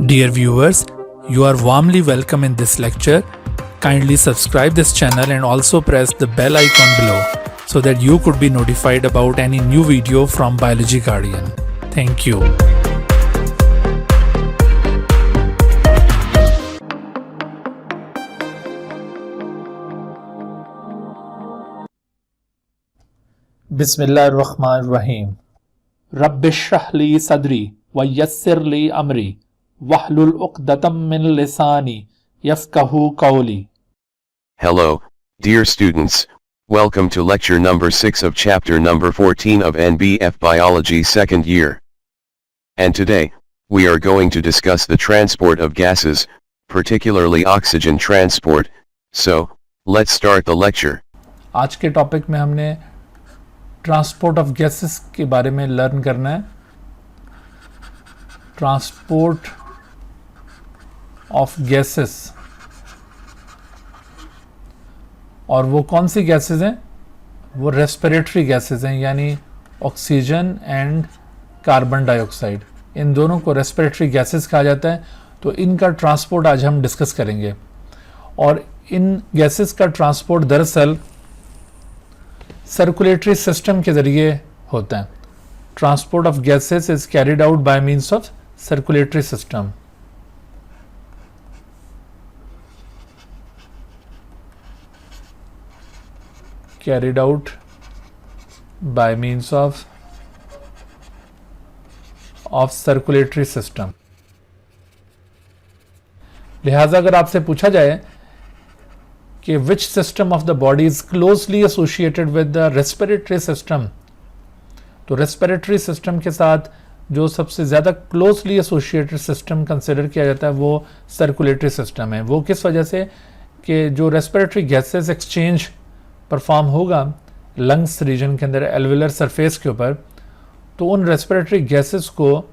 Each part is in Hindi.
Dear viewers, you are warmly welcome in this lecture. Kindly subscribe this channel and also press the bell icon below so that you could be notified about any new video from Biology Guardian. Thank you. बिस्मिल्लाहिर्रहमानिर्रहीम। रब्बिश्रह ली सदरी व यस्सिर ली अमरी वहलुल उक़दतम मिन लिसानी यफ़क़हू क़ौली। Hello, dear students, welcome to lecture number 6 of chapter number 14 of NBF Biology second year. And today, we are going to discuss the transport of gases, particularly oxygen transport. So, let's start the lecture. आज के टॉपिक में हमने ट्रांसपोर्ट ऑफ गैसेस के बारे में लर्न करना है। ट्रांसपोर्ट ऑफ गैसेस, और वो कौन सी गैसेस हैं? वो रेस्पिरेटरी गैसेस हैं, यानी ऑक्सीजन एंड कार्बन डाइऑक्साइड। इन दोनों को रेस्पिरेटरी गैसेस कहा जाता है। तो इनका ट्रांसपोर्ट आज हम डिस्कस करेंगे। और इन गैसेस का ट्रांसपोर्ट दरअसल सर्कुलेटरी सिस्टम के जरिए होता है। Transport of gases is carried out by means of circulatory system. Carried out by means of circulatory system. लिहाजा अगर आपसे पूछा जाए कि which system of the body is closely associated with the respiratory system, तो रेस्पिरेटरी सिस्टम के साथ जो सबसे ज़्यादा क्लोजली एसोसिएटेड सिस्टम कंसिडर किया जाता है वो सर्कुलेटरी सिस्टम है। वो किस वजह से कि जो रेस्पिरेटरी गैसेस एक्सचेंज परफॉर्म होगा लंग्स रीजन के अंदर, एल्वेलर सरफेस के ऊपर, तो उन रेस्पिरेटरी गैसेस को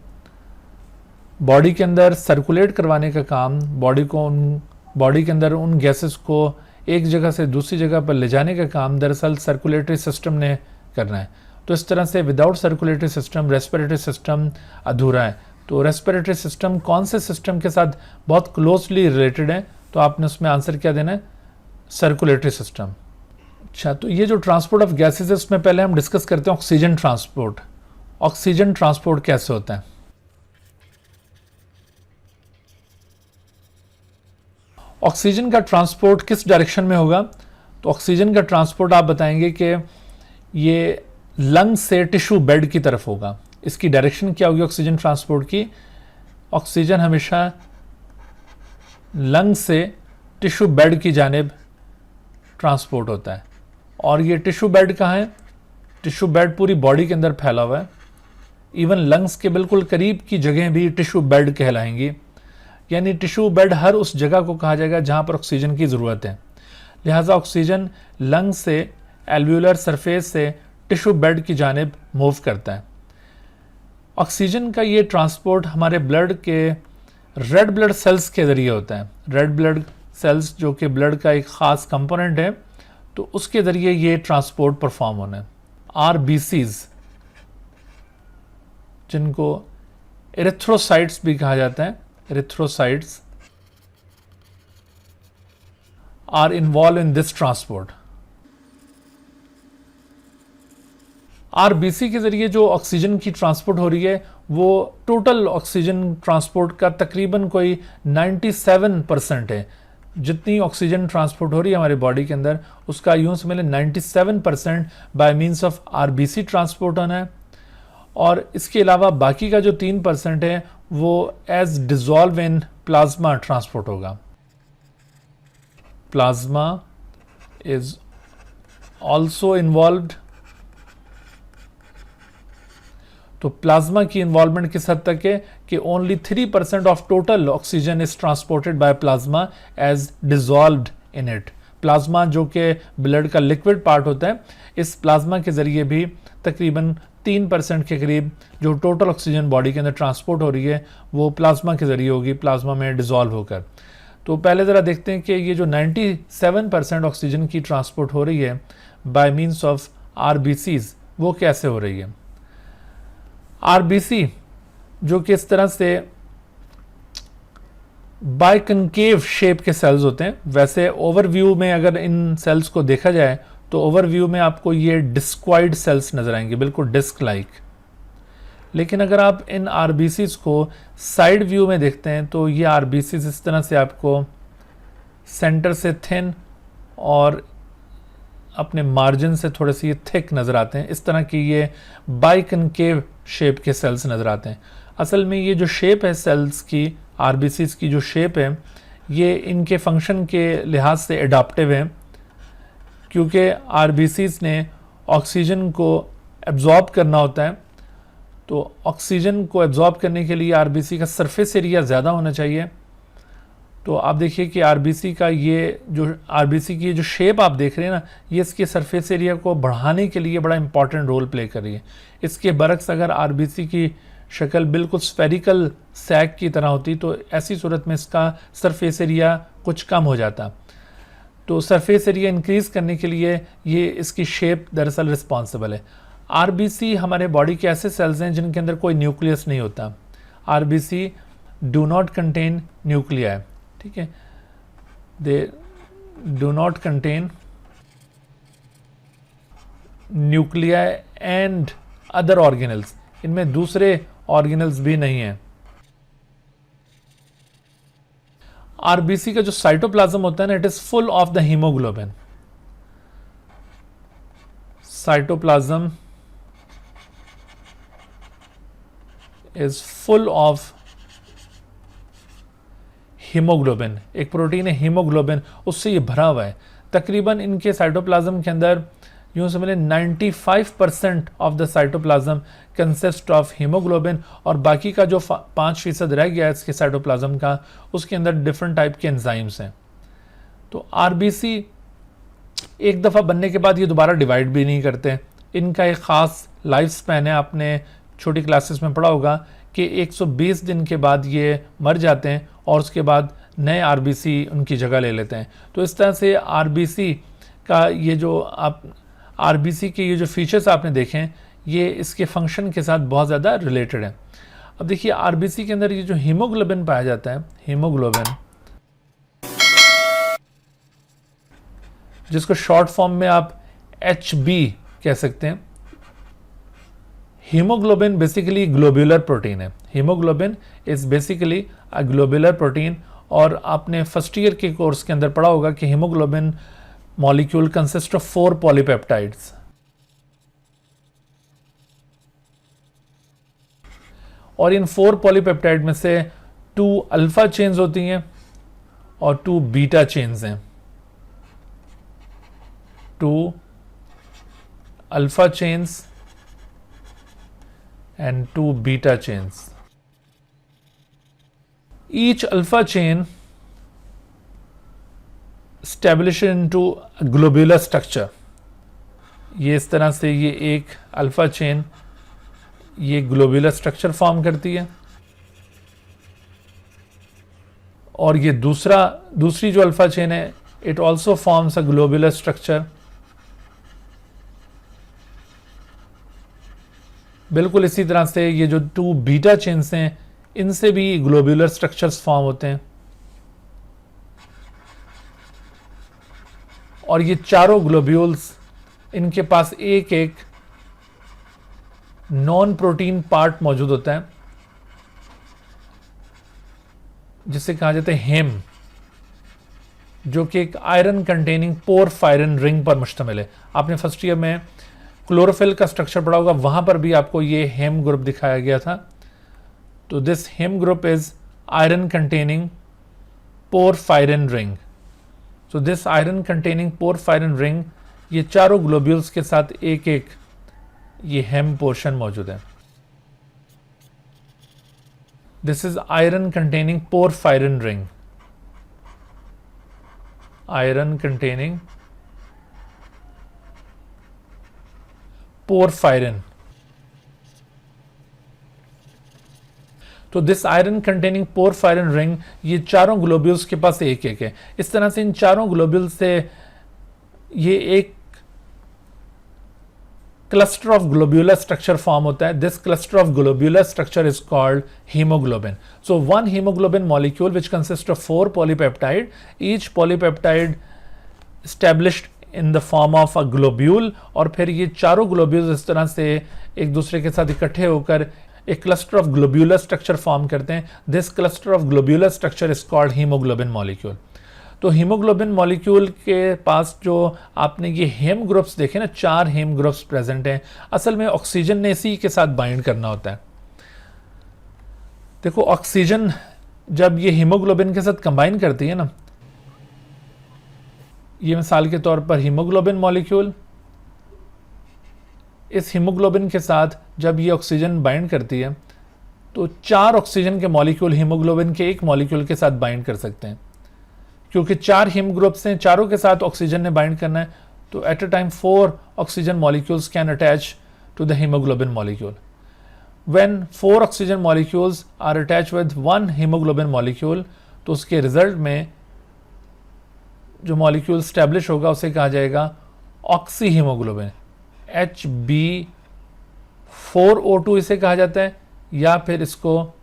बॉडी के अंदर सर्कुलेट करवाने का काम, बॉडी के अंदर उन गैसेस को एक जगह से दूसरी जगह पर ले जाने का काम दरअसल सर्कुलेटरी सिस्टम ने करना है। तो इस तरह से without circulatory system respiratory system अधूरा है। तो रेस्पिरेटरी सिस्टम कौन से सिस्टम के साथ बहुत क्लोजली रिलेटेड है? तो आपने उसमें आंसर क्या देना है? Circulatory system. अच्छा, तो ये जो ट्रांसपोर्ट ऑफ गैसेस है उसमें पहले हम डिस्कस करते हैं ऑक्सीजन ट्रांसपोर्ट। ऑक्सीजन ट्रांसपोर्ट कैसे होता है? ऑक्सीजन का ट्रांसपोर्ट किस डायरेक्शन में होगा? तो ऑक्सीजन का ट्रांसपोर्ट आप बताएंगे कि ये लंग से टिश्यू बेड की तरफ होगा। इसकी डायरेक्शन क्या होगी ऑक्सीजन ट्रांसपोर्ट की? ऑक्सीजन हमेशा लंग से टिश्यू बेड की जानिब ट्रांसपोर्ट होता है। और ये टिश्यू बेड कहाँ है? टिश्यू बेड पूरी बॉडी के अंदर फैला हुआ है। इवन लंग्स के बिल्कुल करीब की जगह भी टिश्यू बेड कहलाएंगी। यानी टिश्यू बेड हर उस जगह को कहा जाएगा जहाँ पर ऑक्सीजन की ज़रूरत है। लिहाजा ऑक्सीजन लंग से एल्वेलर सरफेस से टिश्यू बेड की जानिब मूव करता है। ऑक्सीजन का ये ट्रांसपोर्ट हमारे ब्लड के रेड ब्लड सेल्स के ज़रिए होता है। रेड ब्लड सेल्स जो कि ब्लड का एक ख़ास कंपोनेंट है, तो उसके ज़रिए ये ट्रांसपोर्ट परफॉर्म होना है। RBCs, जिनको एरिथ्रोसाइट्स भी कहा जाता है, erythrocytes are involved in this transport. RBC के जरिए जो ऑक्सीजन की ट्रांसपोर्ट हो रही है वो टोटल ऑक्सीजन ट्रांसपोर्ट का तकरीबन कोई 97% है। जितनी ऑक्सीजन ट्रांसपोर्ट हो रही है हमारी बॉडी के अंदर उसका यूं समझ लें 97% by means of RBC transport होना है। और इसके अलावा बाकी का जो 3% है वो as dissolve in plasma transport होगा। Plasma is also involved. तो प्लाज्मा की इन्वॉल्वमेंट किस हद तक है कि only 3% of total oxygen is transported by plasma as dissolved in it. Plasma जो कि ब्लड का लिक्विड पार्ट होता है, इस प्लाज्मा के जरिए भी तकरीबन 3% के करीब जो टोटल ऑक्सीजन बॉडी के अंदर ट्रांसपोर्ट हो रही है वो प्लाज्मा के ज़रिए होगी, प्लाज्मा में डिज़ोल्व होकर। तो पहले ज़रा देखते हैं कि ये जो 97% ऑक्सीजन की ट्रांसपोर्ट हो रही है बाय मींस ऑफ RBCs वो कैसे हो रही है। RBC जो कि इस तरह से बाइकनकेव शेप के सेल्स होते हैं। वैसे ओवरव्यू में अगर इन सेल्स को देखा जाए तो ओवरव्यू में आपको ये डिस्क्वाइड सेल्स नजर आएंगे, बिल्कुल डिस्क लाइक। लेकिन अगर आप इन आरबीसीज को साइड व्यू में देखते हैं तो ये आरबीसीज इस तरह से आपको सेंटर से थिन और अपने मार्जिन से थोड़े से ये थिक नज़र आते हैं। इस तरह की ये बाइकनकेव शेप के सेल्स नज़र आते हैं। असल में ये जो शेप है सेल्स की, आरबीसीज की जो शेप है, ये इनके फंक्शन के लिहाज से एडाप्टिव है, क्योंकि आरबीसीज ने ऑक्सीजन को एब्जॉर्ब करना होता है। तो ऑक्सीजन को एब्जॉर्ब करने के लिए आरबीसी का सरफेस एरिया ज़्यादा होना चाहिए। तो आप देखिए कि आरबीसी का ये जो आरबीसी की जो शेप आप देख रहे हैं ना, ये इसके सरफेस एरिया को बढ़ाने के लिए बड़ा इंपॉर्टेंट रोल प्ले कर रही है। इसके बरक्स अगर आरबीसी की शक्ल बिल्कुल स्फेरिकल सैक की तरह होती तो ऐसी सूरत में इसका सरफेस एरिया कुछ कम हो जाता। तो सरफेस एरिया इंक्रीज करने के लिए ये इसकी शेप दरअसल रिस्पॉन्सिबल है। आरबीसी हमारे बॉडी के ऐसे सेल्स हैं जिनके अंदर कोई न्यूक्लियस नहीं होता। RBC do not contain nuclei, ठीक है, they do not contain nuclei and other organelles, इनमें दूसरे ऑर्गेनल्स भी नहीं हैं। आरबीसी का जो साइटोप्लाज्म होता है ना, it is full of the haemoglobin. Cytoplasm is full of haemoglobin. एक प्रोटीन है हीमोग्लोबिन, उससे ये भरा हुआ है। तकरीबन इनके साइटोप्लाज्म के अंदर यूं समझ 95% of the cytoplasm consist of haemoglobin, और बाकी का जो 5% रह गया है इसके साइटोप्लाज्म का, उसके अंदर डिफरेंट टाइप के एंजाइम्स हैं। तो आरबीसी एक दफ़ा बनने के बाद ये दोबारा डिवाइड भी नहीं करते। इनका एक ख़ास लाइफ स्पैन है। आपने छोटी क्लासेस में पढ़ा होगा कि 120 दिन के बाद ये मर जाते हैं और उसके बाद नए आरबीसी उनकी जगह ले लेते हैं। तो इस तरह से आरबीसी का ये जो आप आरबीसी के ये जो फीचर्स आपने देखे हैं, ये इसके फंक्शन के साथ बहुत ज़्यादा रिलेटेड है। अब देखिए आरबीसी के अंदर ये जो हीमोग्लोबिन पाया जाता है, हीमोग्लोबिन, जिसको शॉर्ट फॉर्म में आप HB कह सकते हैं। हीमोग्लोबिन बेसिकली ग्लोब्यूलर प्रोटीन है। Haemoglobin is basically a globular protein, और आपने फर्स्ट ईयर के कोर्स के अंदर पढ़ा होगा कि haemoglobin molecule consist of 4 polypeptides, और इन 4 पॉलीपेप्टाइड में से 2 अल्फा चेन्स होती हैं और 2 बीटा चेन्स हैं। 2 alpha chains and 2 beta chains. Each alpha chain established into a globular structure. ये इस तरह से ये एक अल्फा चेन ये ग्लोब्यूलर स्ट्रक्चर फॉर्म करती है, और ये दूसरी जो अल्फा चेन है, it also forms a globular structure. बिल्कुल इसी तरह से ये जो 2 बीटा चेन्स हैं, इनसे भी ग्लोब्यूलर स्ट्रक्चर्स फॉर्म होते हैं, और ये चारों ग्लोब्यूल्स, इनके पास एक एक नॉन प्रोटीन पार्ट मौजूद होता है जिसे कहा जाता है हेम, जो कि एक आयरन कंटेनिंग पोरफायरिन रिंग पर मुश्तमिल है। आपने फर्स्ट ईयर में क्लोरोफिल का स्ट्रक्चर पढ़ा होगा, वहां पर भी आपको ये हेम ग्रुप दिखाया गया था। तो this haem group is iron containing porphyrin ring. So this iron containing porphyrin ring, ये चारों ग्लोब्यूल्स के साथ एक एक ये हेम पोर्शन मौजूद है। This is iron containing porphyrin ring, iron containing porphyrin. तो this iron containing porphyrin ring, ये चारों ग्लोब्यूल्स के पास एक एक है। इस तरह से इन चारों ग्लोब्यूल्स से ये एक cluster of globular structure form होता है. This cluster of globular structure is called haemoglobin. So one haemoglobin molecule which consist of 4 polypeptide, each polypeptide established in the form of a globule, और फिर ये चारों ग्लोब्यूल्स इस तरह से एक दूसरे के साथ इकट्ठे होकर एक cluster of globular structure form करते हैं. This cluster of globular structure is called haemoglobin molecule. तो हीमोग्लोबिन मॉलिक्यूल के पास जो आपने ये हेम ग्रुप्स देखे ना, 4 हेम ग्रुप्स प्रेजेंट हैं. असल में ऑक्सीजन ने इसी के साथ बाइंड करना होता है. देखो ऑक्सीजन जब ये हीमोग्लोबिन के साथ कंबाइन करती है ना, ये मिसाल के तौर पर हीमोग्लोबिन मॉलिक्यूल, इस हीमोग्लोबिन के साथ जब ये ऑक्सीजन बाइंड करती है तो 4 ऑक्सीजन के मॉलिक्यूल हीमोग्लोबिन के एक मॉलिक्यूल के साथ बाइंड कर सकते हैं. क्योंकि 4 हीम ग्रुप्स हैं, चारों के साथ ऑक्सीजन ने बाइंड करना है, तो at a time 4 oxygen molecules can attach to the haemoglobin molecule. When 4 oxygen molecules are attach with 1 haemoglobin molecule, तो उसके रिजल्ट में जो मॉलिक्यूल स्टैब्लिश होगा उसे कहा जाएगा ऑक्सी हीमोग्लोबिन. HB4O2 इसे कहा जाता है, या फिर इसको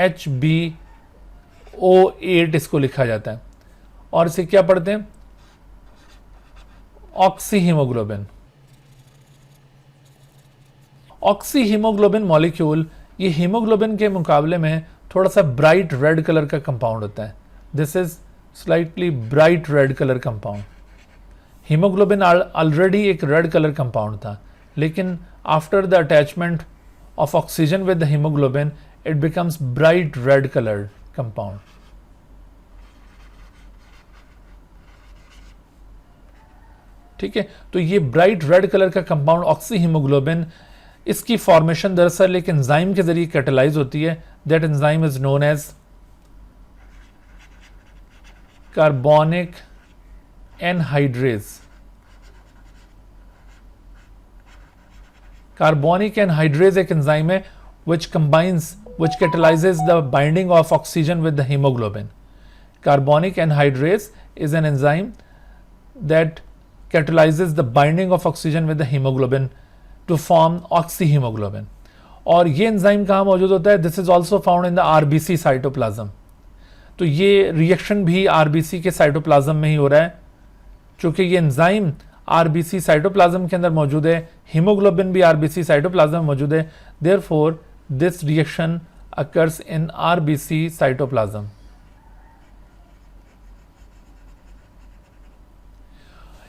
HbO8 इसको लिखा जाता है. और इसे क्या पढ़ते हैं? Oxy haemoglobin. Oxy haemoglobin molecule ये हीमोग्लोबिन के मुकाबले में थोड़ा सा ब्राइट रेड कलर का कंपाउंड होता है. This is slightly bright red colour compound. Haemoglobin already एक रेड कलर कंपाउंड था, लेकिन after the attachment of oxygen with the haemoglobin it becomes bright red coloured compound. ठीक है, तो ये ब्राइट रेड कलर का कंपाउंड ऑक्सी हीमोग्लोबिन, इसकी फॉर्मेशन दरअसल एक एंजाइम के जरिए कैटेलाइज होती है. That enzyme is known as carbonic anhydrase. Carbonic anhydrase एक एंजाइम है which catalyzes the binding of oxygen with the hemoglobin. Carbonic anhydrase is an enzyme that catalyzes the binding of oxygen with the hemoglobin to form oxyhemoglobin. और ये एंजाइम कहाँ मौजूद होता है? This is also found in the RBC cytoplasm. तो ये रिएक्शन भी आरबीसी के साइटोप्लाज्म में ही हो रहा है. चूंकि ये एंजाइम आरबीसी साइटोप्लाज्म के अंदर मौजूद है, हीमोग्लोबिन भी आरबीसी साइटोप्लाज्म में मौजूद है, therefore this reaction occurs in RBC cytoplasm.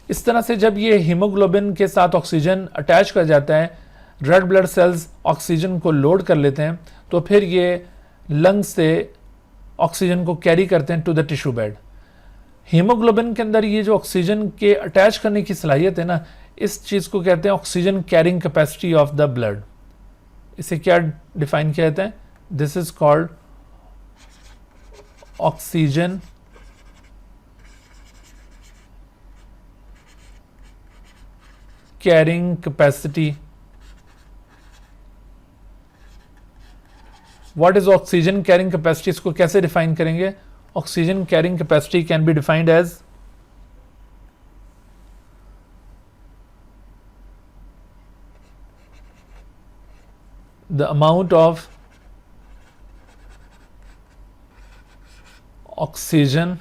इस तरह से जब ये हीमोग्लोबिन के साथ ऑक्सीजन अटैच कर जाता है, रेड ब्लड सेल्स ऑक्सीजन को लोड कर लेते हैं, तो फिर ये लंग से ऑक्सीजन को कैरी करते हैं to the tissue bed. Haemoglobin के अंदर ये जो ऑक्सीजन के अटैच करने की सलाहियत है ना, इस चीज को कहते हैं oxygen carrying capacity of the blood. इसे क्या डिफाइन किया जाता है? This is called oxygen carrying capacity. What is oxygen carrying capacity? इसको कैसे डिफाइन करेंगे? Oxygen carrying capacity can be defined as the amount of oxygen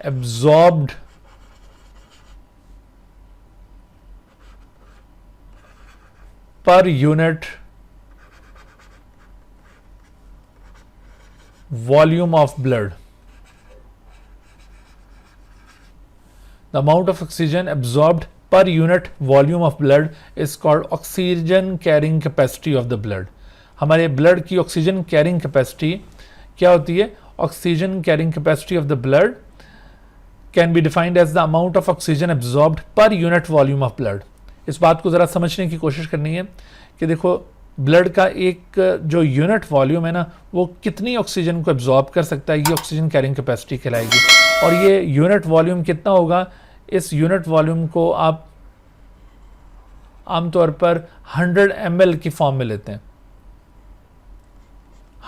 absorbed per unit volume of blood. The amount of oxygen absorbed per unit volume of blood is called oxygen carrying capacity of the blood. हमारे ब्लड की ऑक्सीजन कैरिंग कैपेसिटी क्या होती है? Oxygen carrying capacity of the blood can be defined as the amount of oxygen absorbed per unit volume of blood. इस बात को ज़रा समझने की कोशिश करनी है कि देखो ब्लड का एक जो यूनिट वॉल्यूम है ना, वो कितनी ऑक्सीजन को एब्जॉर्ब कर सकता है, ये ऑक्सीजन कैरिंग कैपेसिटी कहलाएगी. और ये यूनिट वॉल्यूम कितना होगा? इस यूनिट वॉल्यूम को आप आमतौर पर 100 ml की फॉर्म में लेते हैं.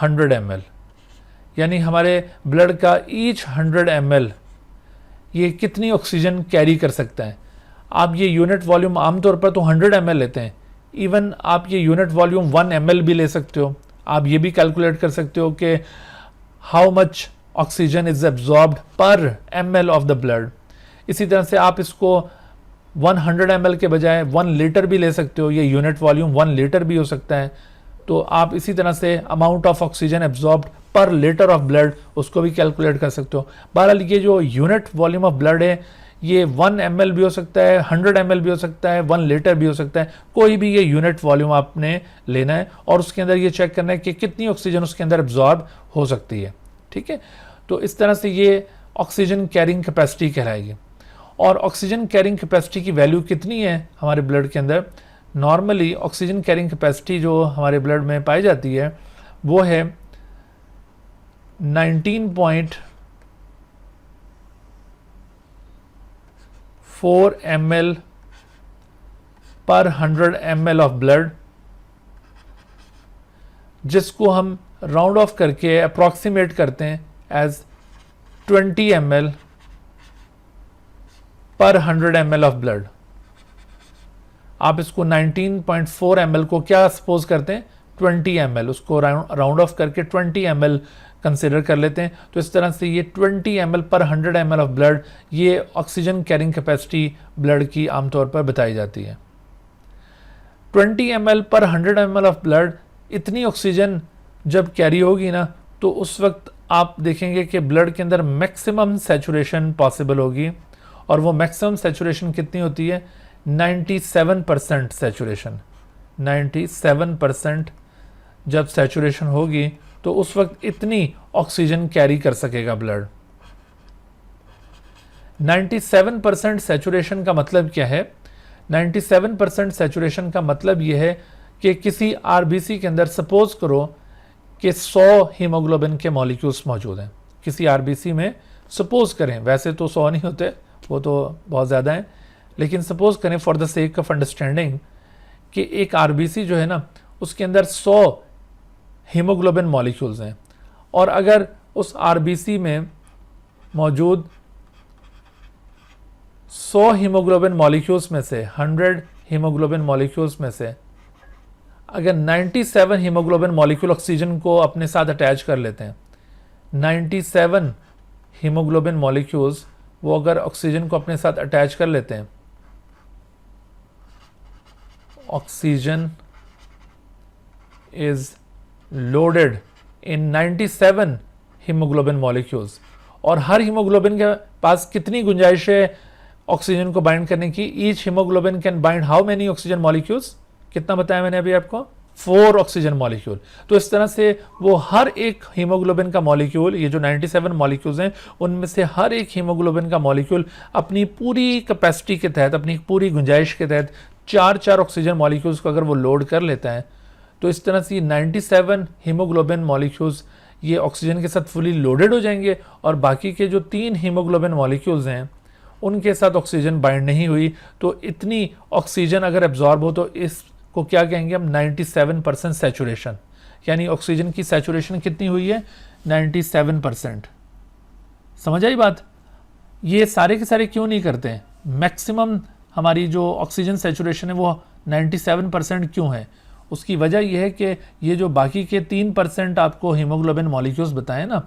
100 ml यानी हमारे ब्लड का ईच 100 ml ये कितनी ऑक्सीजन कैरी कर सकता है। आप ये यूनिट वॉल्यूम आमतौर पर तो 100 ml लेते हैं, इवन आप ये यूनिट वॉल्यूम 1 ml भी ले सकते हो। आप ये भी कैलकुलेट कर सकते हो कि how much oxygen is absorbed पर ml ऑफ द ब्लड। इसी तरह से आप इसको 100 ml के बजाय 1 लीटर भी ले सकते हो, ये यूनिट वॉल्यूम 1 लीटर भी हो सकता है। तो आप इसी तरह से अमाउंट ऑफ ऑक्सीजन एब्जॉर्ब्ड पर लीटर ऑफ ब्लड उसको भी कैलकुलेट कर सकते हो। बहरहाल ये जो यूनिट वॉल्यूम ऑफ ब्लड है ये 1 ml भी हो सकता है, 100 ml भी हो सकता है, 1 लीटर भी हो सकता है, कोई भी ये यूनिट वॉल्यूम आपने लेना है और उसके अंदर ये चेक करना है कि कितनी ऑक्सीजन उसके अंदर एब्जॉर्ब हो सकती है। ठीक है, तो इस तरह से ये ऑक्सीजन कैरिंग कैपेसिटी कहलाएगी। और ऑक्सीजन कैरिंग कैपेसिटी की वैल्यू कितनी है हमारे ब्लड के अंदर? नॉर्मली ऑक्सीजन कैरिंग कैपेसिटी जो हमारे ब्लड में पाई जाती है वो है 19.4 ml पर 100 ml ऑफ ब्लड, जिसको हम राउंड ऑफ करके अप्रॉक्सीमेट करते हैं एज 20 ml पर 100 ml ऑफ ब्लड। आप इसको 19.4 ml को क्या सपोज करते हैं? 20 ml, उसको राउंड ऑफ करके 20 ml कंसिडर कर लेते हैं। तो इस तरह से ये 20 ml पर 100 ml ऑफ ब्लड ये ऑक्सीजन कैरिंग कैपेसिटी ब्लड की आमतौर पर बताई जाती है। 20 ml पर 100 ml ऑफ ब्लड, इतनी ऑक्सीजन जब कैरी होगी ना तो उस वक्त आप देखेंगे कि ब्लड के अंदर मैक्सिमम सैचुरेशन पॉसिबल होगी। और वो मैक्सिमम सैचुरेशन कितनी होती है? 97% सैचुरेशन। 97% जब सैचुरेशन होगी तो उस वक्त इतनी ऑक्सीजन कैरी कर सकेगा ब्लड। 97% सैचुरेशन का मतलब क्या है? 97% सैचुरेशन का मतलब यह है कि किसी आरबीसी के अंदर सपोज करो कि 100 हीमोग्लोबिन के मॉलिक्यूल्स मौजूद हैं किसी आरबीसी में। सपोज करें, वैसे तो 100 नहीं होते, वो तो बहुत ज़्यादा है, लेकिन सपोज करें for the sake of understanding कि एक आरबीसी जो है ना उसके अंदर 100 हीमोग्लोबिन मॉलिक्यूल्स हैं और अगर उस आरबीसी में मौजूद 100 हीमोग्लोबिन मॉलिक्यूल्स में से 100 हीमोग्लोबिन मॉलिक्यूल्स में से अगर 97 हीमोग्लोबिन मॉलिक्यूल ऑक्सीजन को अपने साथ अटैच कर लेते हैं, 97 हीमोग्लोबिन मॉलिक्यूल्स वो अगर ऑक्सीजन को अपने साथ अटैच कर लेते हैं, oxygen is loaded in 97 haemoglobin molecules. और हर हीमोग्लोबिन के पास कितनी गुंजाइश है ऑक्सीजन को बाइंड करने की? Each haemoglobin can bind how many oxygen molecules? कितना बताया मैंने अभी आपको? 4 ऑक्सीजन मॉलिक्यूल। तो इस तरह से वो हर एक हीमोग्लोबिन का मॉलिक्यूल, ये जो 97 मॉलिक्यूल्स हैं उनमें से हर एक हीमोग्लोबिन का मॉलिक्यूल अपनी पूरी कैपेसिटी के तहत, अपनी पूरी गुंजाइश के तहत 4 ऑक्सीजन मॉलिक्यूल्स को अगर वो लोड कर लेता है तो इस तरह से 97 हीमोग्लोबिन मॉलिक्यूल्स ये ऑक्सीजन के साथ फुली लोडेड हो जाएंगे और बाकी के जो 3 हीमोग्लोबिन मॉलिक्यूल्स हैं उनके साथ ऑक्सीजन बाइंड नहीं हुई। तो इतनी ऑक्सीजन अगर एब्जॉर्ब हो तो इसको क्या कहेंगे हम? 97% सैचुरेशन। यानी ऑक्सीजन की सैचुरेशन कितनी हुई है? 97%। समझ आई बात? ये सारे के सारे क्यों नहीं करते हैं? मैक्सिमम हमारी जो ऑक्सीजन सैचुरेशन है वो 97% क्यों है? उसकी वजह यह है कि ये जो बाकी के 3% आपको हीमोग्लोबिन मॉलिक्यूल्स बताए ना,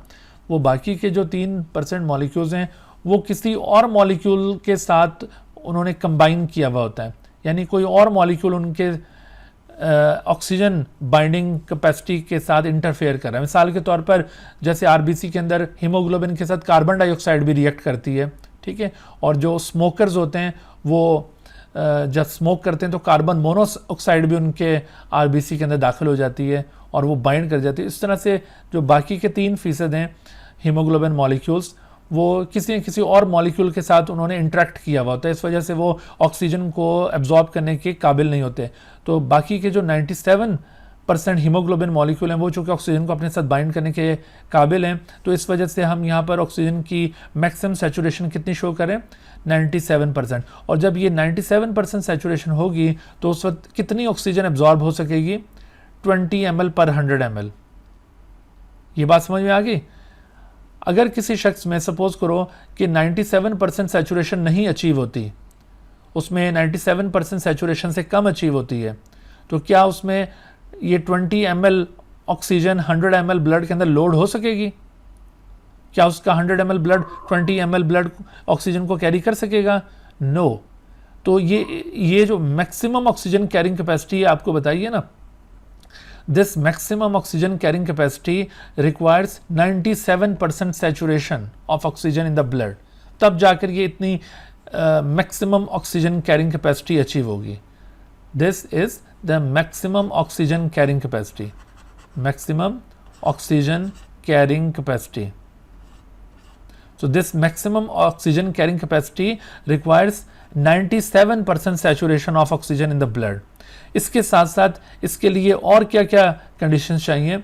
वो बाकी के जो 3% मॉलिक्यूल्स हैं वो किसी और मॉलिक्यूल के साथ उन्होंने कंबाइन किया हुआ होता है। यानी कोई और मॉलिक्यूल उनके ऑक्सीजन बाइंडिंग कैपेसिटी के साथ इंटरफेयर कर रहा है। मिसाल के तौर पर जैसे आरबीसी के अंदर हीमोग्लोबिन के साथ कार्बन डाइऑक्साइड भी रिएक्ट करती है, ठीक है। और जो स्मोकर्स होते हैं वो जब स्मोक करते हैं तो कार्बन मोनोऑक्साइड भी उनके आरबीसी के अंदर दाखिल हो जाती है और वो बाइंड कर जाती है। इस तरह से जो बाकी के 3% हैं हीमोग्लोबिन मॉलिक्यूल्स वो किसी न किसी और मॉलिक्यूल के साथ उन्होंने इंटरेक्ट किया हुआ होता है, इस वजह से वो ऑक्सीजन को एब्जॉर्ब करने के काबिल नहीं होते। तो बाकी के जो 97% हीमोग्लोबिन मॉलिक्यूल हैं वो चूँकि ऑक्सीजन को अपने साथ बाइंड करने के काबिल हैं, तो इस वजह से हम यहाँ पर ऑक्सीजन की मैक्सिमम सैचुरेशन कितनी शो करें? 97%। और जब ये 97% सैचुरेशन होगी तो उस वक्त कितनी ऑक्सीजन एब्जॉर्ब हो सकेगी? 20 ml पर 100 ml। ये बात समझ में आ गई? अगर किसी शख्स में सपोज करो कि 97% सैचुरेशन नहीं अचीव होती, उसमें 97% सैचुरेशन से कम अचीव होती है, तो क्या उसमें ये 20 ml ऑक्सीजन 100 ml ब्लड के अंदर लोड हो सकेगी? क्या उसका 100 ml blood 20 ml blood oxygen को कैरी कर सकेगा? नो। तो ये जो मैक्सिमम ऑक्सीजन कैरिंग कैपेसिटी है आपको बताइए ना, this maximum oxygen carrying capacity requires 97% saturation of oxygen in the blood, तब जाकर ये इतनी maximum oxygen carrying capacity achieve होगी। This is the maximum oxygen carrying capacity, maximum oxygen carrying capacity. So this maximum oxygen carrying capacity requires 97% saturation of oxygen in the blood. इसके साथ साथ इसके लिए और क्या क्या कंडीशंस चाहिए?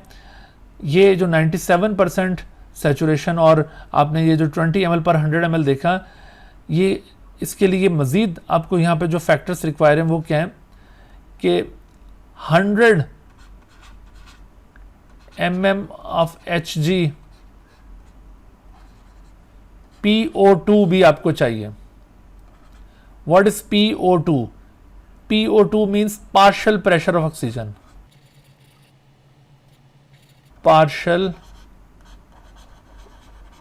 ये जो 97% सैचुरेशन और आपने ये जो 20 ml पर 100 ml देखा, ये इसके लिए मज़ीद आपको यहाँ पे जो फैक्टर्स रिक्वायर हैं वो क्या हैं कि 100 mm ऑफ Hg PO2 भी आपको चाहिए। What is PO2? PO2 means partial pressure of oxygen. Partial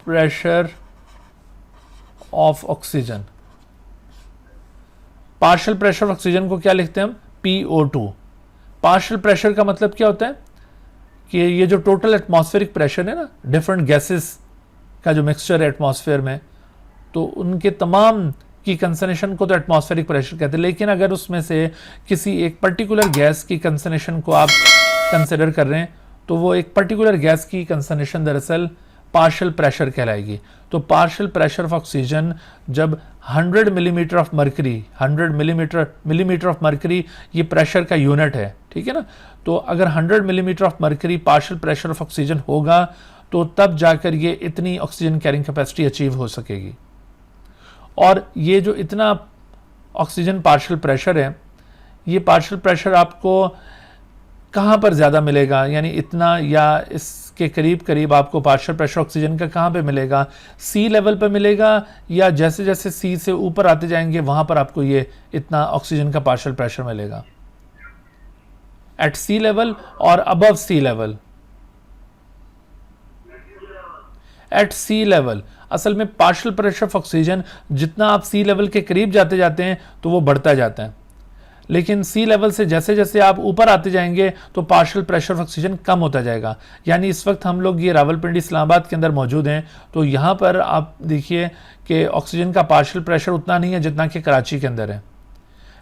pressure of oxygen. Partial pressure oxygen को क्या लिखते हैं हम? PO2। पार्शियल प्रेशर का मतलब क्या होता है कि ये जो टोटल एटमॉस्फेरिक प्रेशर है ना, डिफरेंट गैसेस का जो मिक्सचर है एटमॉस्फेयर में, तो उनके तमाम की कंसंट्रेशन को तो एटमॉस्फेरिक प्रेशर कहते हैं, लेकिन अगर उसमें से किसी एक पर्टिकुलर गैस की कंसंट्रेशन को आप कंसिडर कर रहे हैं तो वो एक पर्टिकुलर गैस की कंसंट्रेशन दरअसल पार्शियल प्रेशर कहलाएगी। तो पार्शियल प्रेशर ऑफ ऑक्सीजन जब 100 millimetre of mercury, 100 millimetre of mercury ये प्रेशर का यूनिट है, ठीक है ना, तो अगर 100 millimetre of mercury partial pressure of oxygen होगा तो तब जाकर ये इतनी ऑक्सीजन कैरिंग कैपेसिटी अचीव हो सकेगी। और ये जो इतना ऑक्सीजन पार्शियल प्रेशर है, ये पार्शियल प्रेशर आपको कहाँ पर ज़्यादा मिलेगा, यानी इतना या इसके करीब करीब आपको पार्शियल प्रेशर ऑक्सीजन का कहाँ पे मिलेगा? सी लेवल पर मिलेगा, या जैसे जैसे सी से ऊपर आते जाएंगे वहाँ पर आपको ये इतना ऑक्सीजन का पार्शियल प्रेशर मिलेगा? एट सी लेवल और अबव सी लेवल? एट सी लेवल असल में पार्शियल प्रेशर ऑफ ऑक्सीजन जितना आप सी लेवल के करीब जाते जाते हैं तो वो बढ़ता जाता है, लेकिन सी लेवल से जैसे जैसे आप ऊपर आते जाएंगे तो पार्शियल प्रेशर ऑफ ऑक्सीजन कम होता जाएगा। यानी इस वक्त हम लोग ये रावलपिंडी इस्लामाबाद के अंदर मौजूद हैं, तो यहाँ पर आप देखिए कि ऑक्सीजन का पार्शियल प्रेशर उतना नहीं है जितना कि कराची के अंदर है।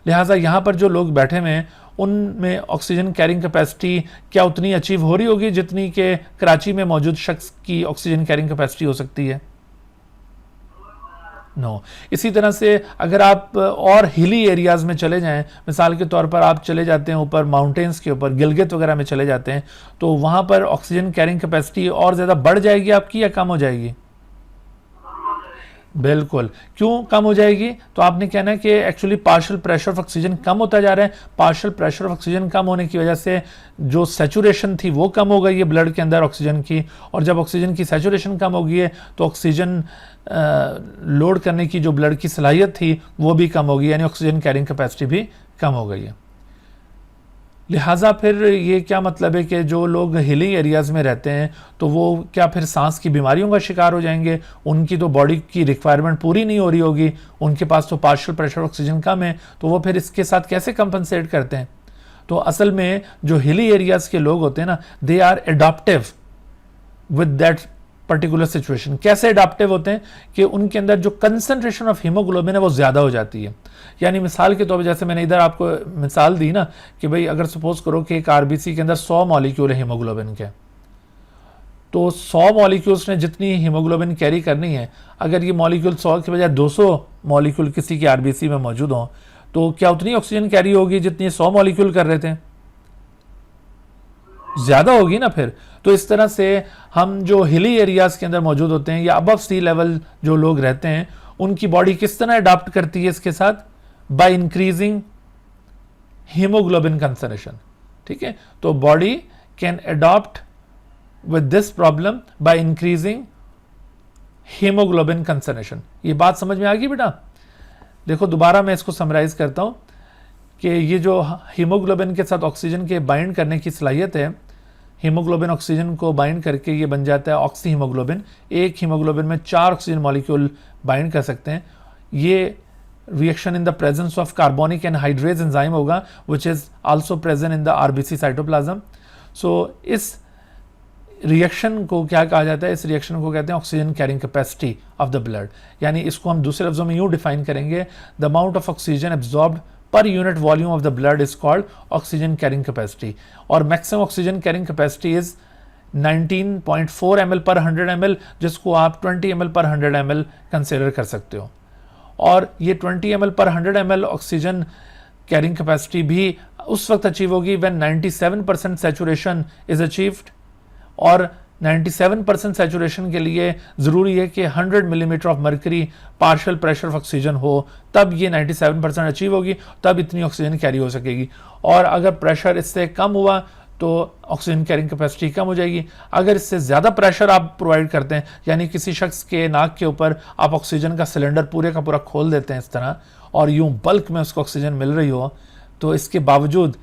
लिहाजा यहाँ पर जो लोग बैठे हुए हैं उनमें ऑक्सीजन कैरिंग कैपेसिटी क्या उतनी अचीव हो रही होगी जितनी कि कराची में मौजूद शख्स की ऑक्सीजन कैरिंग कैपेसिटी हो सकती है? नो। इसी तरह से अगर आप और हिली एरियाज में चले जाएं, मिसाल के तौर पर आप चले जाते हैं ऊपर माउंटेन्स के ऊपर, गिलगित वगैरह में चले जाते हैं, तो वहाँ पर ऑक्सीजन कैरिंग कैपेसिटी और ज़्यादा बढ़ जाएगी आपकी या कम हो जाएगी? बिल्कुल। क्यों कम हो जाएगी? तो आपने कहना है कि actually partial pressure of oxygen कम होता जा रहा है। पार्शियल प्रेशर ऑफ ऑक्सीजन कम होने की वजह से जो सैचुरेशन थी वो कम हो गई है ब्लड के अंदर ऑक्सीजन की, और जब ऑक्सीजन की सैचुरेशन कम हो गई है तो ऑक्सीजन लोड करने की जो ब्लड की सलाहियत थी वो भी कम हो गई, यानी ऑक्सीजन कैरिंग कैपेसिटी भी कम हो गई है। लिहाजा फिर ये क्या मतलब है कि जो लोग हिली एरियाज़ में रहते हैं तो वो क्या फिर सांस की बीमारियों का शिकार हो जाएंगे? उनकी तो बॉडी की रिक्वायरमेंट पूरी नहीं हो रही होगी, उनके पास तो पार्शियल प्रेशर ऑक्सीजन कम है, तो वो फिर इसके साथ कैसे कंपनसेट करते हैं? तो असल में जो हिली एरियाज़ के लोग होते हैं ना, they are adoptive with that particular situation. कैसे एडाप्टिव होते हैं कि उनके अंदर जो कंसंट्रेशन ऑफ हीमोग्लोबिन है वो ज़्यादा हो जाती है। यानी मिसाल के तौर पर जैसे मैंने इधर आपको मिसाल दी ना कि भाई अगर सपोज करो कि एक आरबीसी के अंदर 100 मॉलिक्यूल है हीमोग्लोबिन के, तो 100 मॉलिक्यूल्स ने जितनी हीमोग्लोबिन कैरी करनी है, अगर ये मॉलिक्यूल 100 के बजाय 200 मॉलिक्यूल किसी की आरबीसी में मौजूद हों तो क्या उतनी ऑक्सीजन कैरी होगी जितनी 100 मॉलिक्यूल कर रहे थे? ज़्यादा होगी ना फिर। तो इस तरह से हम जो हिली एरियाज़ के अंदर मौजूद होते हैं या अबव सी लेवल जो लोग रहते हैं, उनकी बॉडी किस तरह अडाप्ट करती है इसके साथ? By increasing haemoglobin concentration. ठीक है, तो body can adopt with this problem by increasing haemoglobin concentration. ये बात समझ में आ गई बेटा? देखो दोबारा मैं इसको समराइज करता हूं कि ये जो हीमोग्लोबिन के साथ ऑक्सीजन के बाइंड करने की सलाहियत है, हीमोग्लोबिन ऑक्सीजन को बाइंड करके ये बन जाता है ऑक्सी हीमोग्लोबिन। एक हीमोग्लोबिन में 4 ऑक्सीजन मॉलिक्यूल बाइंड कर सकते हैं। ये reaction in the presence of carbonic anhydrase enzyme होगा which is also present in the RBC cytoplasm. So इस रिएक्शन को क्या कहा जाता है? इस रिएक्शन को कहते हैं oxygen carrying capacity of the blood. यानी इसको हम दूसरे लफ्जों में यूं डिफाइन करेंगे, the amount of oxygen absorbed per unit volume of the blood is called oxygen carrying capacity. और maximum oxygen carrying capacity is 19.4 ml पर 100 ml, जिसको आप 20 ml पर 100 ml कंसिडर कर सकते हो। और ये 20 ml पर 100 ml ऑक्सीजन कैरिंग कैपेसिटी भी उस वक्त अचीव होगी व्हेन 97% सैचुरेशन इज अचीव्ड। और 97% सैचुरेशन के लिए ज़रूरी है कि 100 millimetre of mercury partial pressure of oxygen हो, तब ये 97% अचीव होगी, तब इतनी ऑक्सीजन कैरी हो सकेगी। और अगर प्रेशर इससे कम हुआ तो ऑक्सीजन कैरिंग कैपेसिटी कम हो जाएगी। अगर इससे ज़्यादा प्रेशर आप प्रोवाइड करते हैं, यानी किसी शख्स के नाक के ऊपर आप ऑक्सीजन का सिलेंडर पूरे का पूरा खोल देते हैं इस तरह, और यूं बल्क में उसको ऑक्सीजन मिल रही हो, तो इसके बावजूद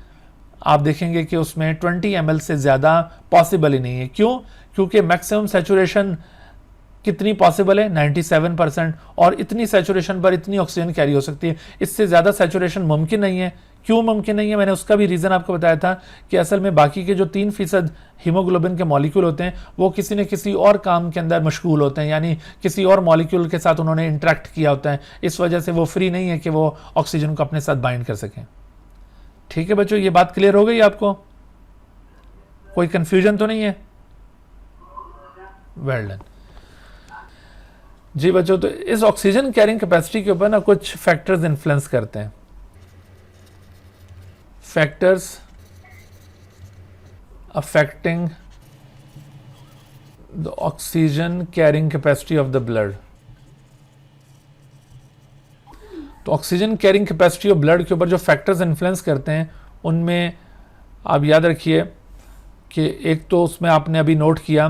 आप देखेंगे कि उसमें 20 ml से ज़्यादा पॉसिबल ही नहीं है। क्यों? क्योंकि मैक्सिमम सैचुरेशन कितनी पॉसिबल है? 97%। और इतनी सैचुरेशन पर इतनी ऑक्सीजन कैरी हो सकती है, इससे ज़्यादा सैचुरेशन मुमकिन नहीं है। क्यों मुमकिन नहीं है? मैंने उसका भी रीज़न आपको बताया था कि असल में बाकी के जो 3% हीमोग्लोबिन के मॉलिक्यूल होते हैं वो किसी न किसी और काम के अंदर मशगूल होते हैं, यानी किसी और मॉलिक्यूल के साथ उन्होंने इंटरेक्ट किया होता है। इस वजह से वो फ्री नहीं है कि वो ऑक्सीजन को अपने साथ बाइंड कर सकें। ठीक है बच्चों, ये बात क्लियर हो गई आपको? कोई कंफ्यूजन तो नहीं है? वेल डन जी बच्चों। तो इस ऑक्सीजन कैरिंग कैपेसिटी के ऊपर ना कुछ फैक्टर्स इन्फ्लुएंस करते हैं। Factors affecting the oxygen carrying capacity of the blood. तो oxygen carrying capacity of blood के ऊपर जो फैक्टर्स इन्फ्लुएंस करते हैं उनमें आप याद रखिए कि एक तो उसमें आपने अभी नोट किया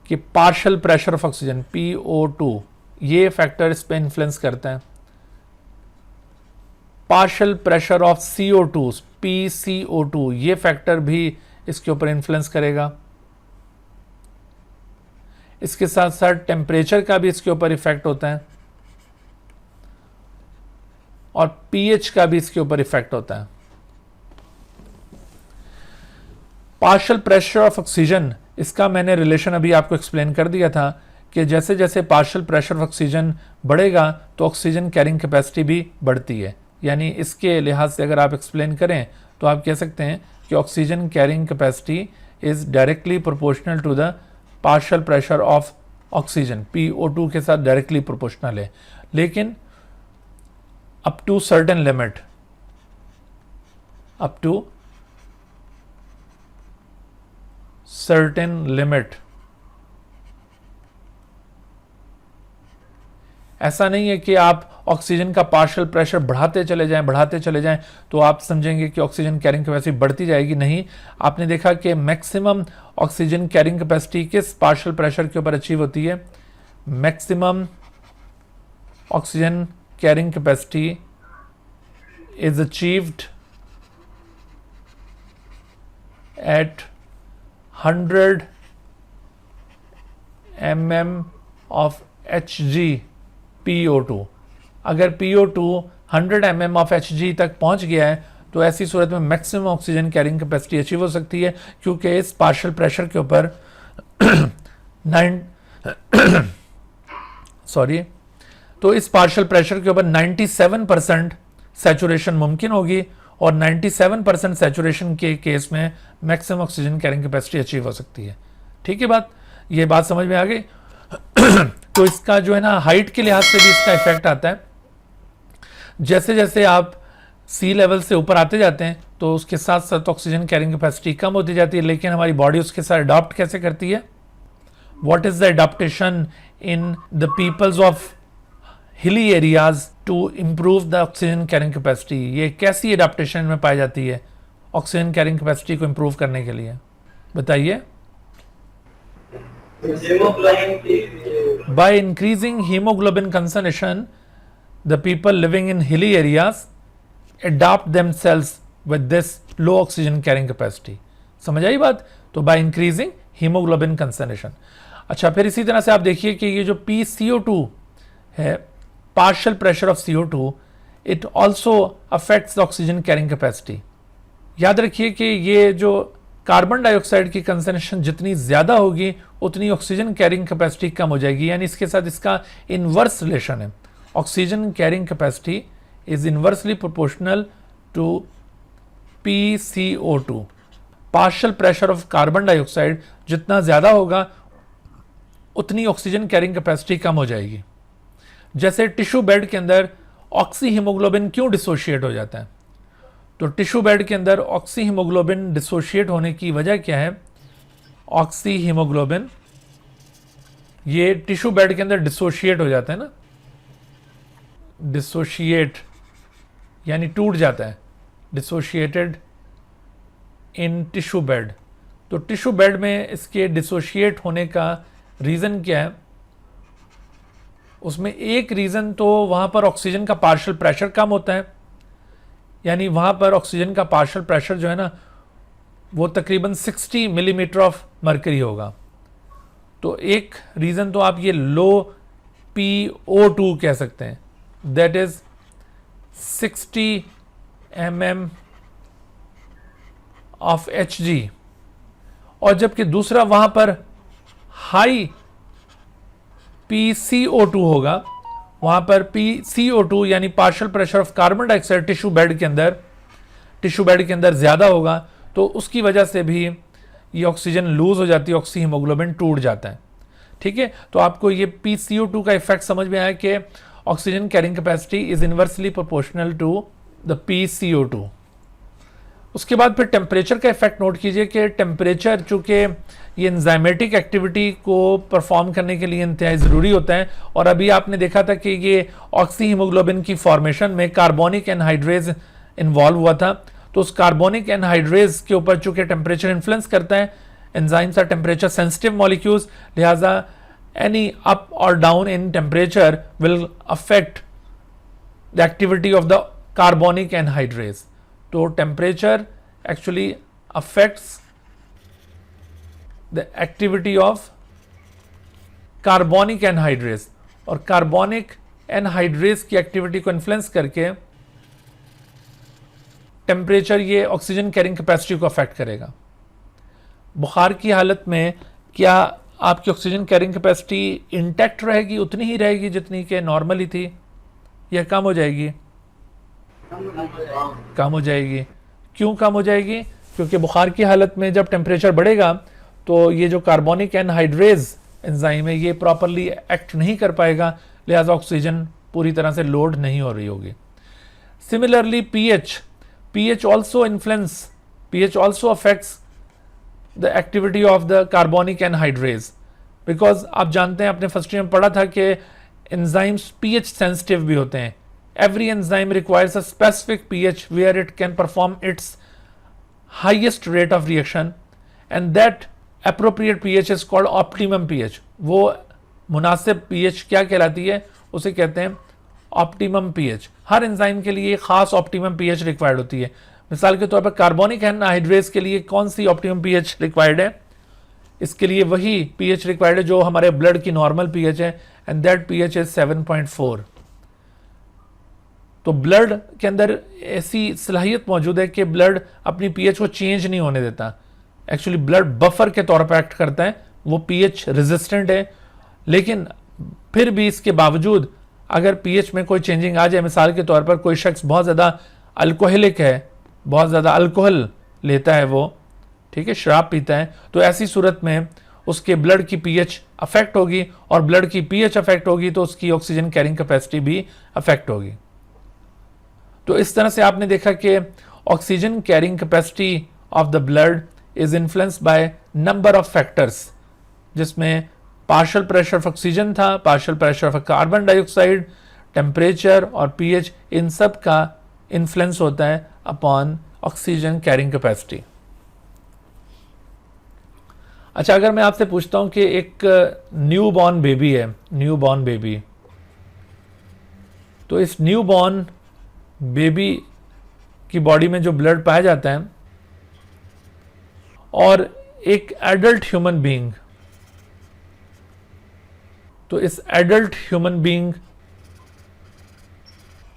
कि partial pressure of oxygen PO2, ये फैक्टर इस पे इन्फ्लुएंस करता है। Partial pressure of CO2 PCO2, ये फैक्टर भी इसके ऊपर इन्फ्लुएंस करेगा। इसके साथ साथ टेम्परेचर का भी इसके ऊपर इफेक्ट होता है और pH का भी इसके ऊपर इफेक्ट होता है। पार्शियल प्रेशर ऑफ ऑक्सीजन, इसका मैंने रिलेशन अभी आपको एक्सप्लेन कर दिया था कि जैसे जैसे पार्शियल प्रेशर ऑफ ऑक्सीजन बढ़ेगा तो ऑक्सीजन कैरिंग कैपेसिटी भी बढ़ती है। यानी इसके लिहाज से अगर आप एक्सप्लेन करें तो आप कह सकते हैं कि oxygen carrying capacity is directly proportional to the partial pressure of oxygen, PO2 के साथ डायरेक्टली प्रोपोर्शनल है। लेकिन up to certain limit, up to certain limit, ऐसा नहीं है कि आप ऑक्सीजन का पार्शियल प्रेशर बढ़ाते चले जाएं तो आप समझेंगे कि ऑक्सीजन कैरिंग कैपेसिटी बढ़ती जाएगी। नहीं, आपने देखा कि मैक्सिमम ऑक्सीजन कैरिंग कैपेसिटी किस पार्शियल प्रेशर के ऊपर अचीव होती है? Maximum oxygen carrying capacity is achieved at 100 mm of Hg PO2। अगर PO2 100 mm of Hg तक पहुंच गया है तो ऐसी सूरत में maximum oxygen carrying capacity achieve हो सकती है, क्योंकि इस पार्शियल प्रेशर के ऊपर तो इस पार्शियल प्रेशर के ऊपर 97% सैचुरेशन मुमकिन होगी और 97% सैचुरेशन के केस में maximum oxygen carrying capacity achieve हो सकती है। ठीक है बात, ये बात समझ में आ गई? तो इसका जो है ना हाइट के लिहाज से भी इसका इफेक्ट आता है। जैसे जैसे आप सी लेवल से ऊपर आते जाते हैं तो उसके साथ साथ ऑक्सीजन कैरिंग कैपेसिटी कम होती जाती है, लेकिन हमारी बॉडी उसके साथ अडॉप्ट कैसे करती है? What is the adaptation in the peoples of hilly areas to improve the oxygen carrying capacity? ये कैसी एडाप्टेशन में पाई जाती है ऑक्सीजन कैरिंग कैपेसिटी को इम्प्रूव करने के लिए? बताइए। By increasing hemoglobin concentration, the people living in hilly areas adapt themselves with this low oxygen carrying capacity. समझ आई बात? तो by increasing hemoglobin concentration. अच्छा, फिर इसी तरह से आप देखिए कि ये जो PCO2 है, partial pressure of CO2, it also affects the oxygen carrying capacity. याद रखिए कि ये जो कार्बन डाइऑक्साइड की कंसंट्रेशन जितनी ज़्यादा होगी उतनी ऑक्सीजन कैरिंग कैपेसिटी कम हो जाएगी, यानी इसके साथ इसका इनवर्स रिलेशन है. Oxygen carrying capacity is inversely proportional to PCO2. Partial pressure of carbon dioxide जितना ज़्यादा होगा उतनी ऑक्सीजन कैरिंग कैपेसिटी कम हो जाएगी. जैसे टिश्यू बेड के अंदर ऑक्सी हीमोग्लोबिन क्यों डिसोशिएट हो जाता है? तो टिश्यू बेड के अंदर ऑक्सी हीमोग्लोबिन डिसोशिएट होने की वजह क्या है? ऑक्सी हीमोग्लोबिन ये टिश्यू बेड के अंदर डिसोशिएट हो जाता है ना, डिसोशिएट यानी टूट जाता है, डिसोशिएटेड इन टिश्यू बेड. तो टिश्यू बेड में इसके डिसोशिएट होने का रीज़न क्या है? उसमें एक रीज़न तो वहाँ पर ऑक्सीजन का पार्शियल प्रेशर कम होता है, यानी वहाँ पर ऑक्सीजन का पार्शियल प्रेशर जो है ना वो तकरीबन 60 मिलीमीटर ऑफ मरकरी होगा. तो एक रीज़न तो आप ये लो PO2 कह सकते हैं, that is 60 mm of Hg, और जबकि दूसरा वहाँ पर हाई PCO2 होगा, वहाँ पर PCO2 यानी partial pressure of carbon dioxide tissue bed के अंदर ज़्यादा होगा, तो उसकी वजह से भी ये ऑक्सीजन लूज हो जाती है, ऑक्सी हीमोग्लोबिन टूट जाता है. ठीक है, तो आपको ये PCO2 का इफेक्ट समझ में आया कि oxygen carrying capacity is inversely proportional to the PCO2. उसके बाद फिर टेम्परेचर का इफेक्ट नोट कीजिए कि टेम्परेचर चूँकि ये एंजाइमेटिक एक्टिविटी को परफॉर्म करने के लिए इंतहाई ज़रूरी होता है, और अभी आपने देखा था कि ये ऑक्सी हीमोग्लोबिन की फॉर्मेशन में कार्बोनिक एनहाइड्रेज इन्वॉल्व हुआ था. तो उस कार्बोनिक एनहाइड्रेज के ऊपर चूँकि टेम्परेचर इन्फ्लुएंस करता है, enzymes are temperature sensitive molecules, लिहाजा एनी अप और down in temperature will affect the activity of the carbonic anhydrase. तो temperature actually affects the activity of carbonic anhydrase, और कार्बोनिक एनहाइड्रेज की एक्टिविटी को इन्फ्लुएंस करके टेम्परेचर ये ऑक्सीजन कैरिंग कैपेसिटी को अफेक्ट करेगा. बुखार की हालत में क्या आपकी ऑक्सीजन कैरिंग कैपेसिटी इंटैक्ट रहेगी, उतनी ही रहेगी जितनी कि नॉर्मली थी, या कम हो जाएगी? कम हो जाएगी. क्यों कम हो जाएगी? क्योंकि बुखार की हालत में जब टेम्परेचर बढ़ेगा तो ये जो कार्बोनिक एनहाइड्रेज एंजाइम है ये प्रॉपरली एक्ट नहीं कर पाएगा, लिहाजा ऑक्सीजन पूरी तरह से लोड नहीं हो रही होगी. Similarly pH also affects the activity of the carbonic anhydrase, because आप जानते हैं, आपने फर्स्ट ईयर में पढ़ा था कि एंजाइम्स pH सेंसिटिव भी होते हैं. Every enzyme requires a specific pH where it can perform its highest rate of reaction, and that appropriate pH is called optimum pH. वो मुनासिब pH क्या कहलाती है? उसे कहते हैं ऑप्टिमम pH. हर एंजाइम के लिए खास ऑप्टिमम pH रिक्वायर्ड होती है. मिसाल के तौर पर कार्बोनिक एनहाइड्रेज के लिए कौन सी ऑप्टिमम pH रिक्वायर्ड है? इसके लिए वही pH रिक्वायर्ड है जो हमारे ब्लड की नॉर्मल pH है, एंड दैट pH इज 7.4. तो ब्लड के अंदर ऐसी सलाहियत मौजूद है कि ब्लड अपनी पीएच को चेंज नहीं होने देता. एक्चुअली ब्लड बफर के तौर पर एक्ट करता है, वो पीएच रेजिस्टेंट है, लेकिन फिर भी इसके बावजूद अगर पीएच में कोई चेंजिंग आ जाए, मिसाल के तौर पर कोई शख्स बहुत ज़्यादा अल्कोहलिक है, बहुत ज़्यादा अल्कोहल लेता है वो, ठीक है, शराब पीता है, तो ऐसी सूरत में उसके ब्लड की पीएच अफेक्ट होगी, और ब्लड की पीएच अफेक्ट होगी तो उसकी ऑक्सीजन कैरिंग कैपेसिटी भी अफेक्ट होगी. तो इस तरह से आपने देखा कि oxygen carrying capacity of the blood is influenced by number of factors, जिसमें पार्शियल प्रेशर ऑफ ऑक्सीजन था, partial pressure of carbon dioxide, temperature और पीएच, इन सब का इन्फ्लुएंस होता है अपॉन ऑक्सीजन कैरिंग कैपेसिटी. अच्छा, अगर मैं आपसे पूछता हूं कि एक न्यू बॉर्न बेबी है, न्यू बॉर्न बेबी, तो इस न्यू बॉर्न बेबी की बॉडी में जो ब्लड पाया जाता है और एक एडल्ट ह्यूमन बीइंग, तो इस एडल्ट ह्यूमन बीइंग,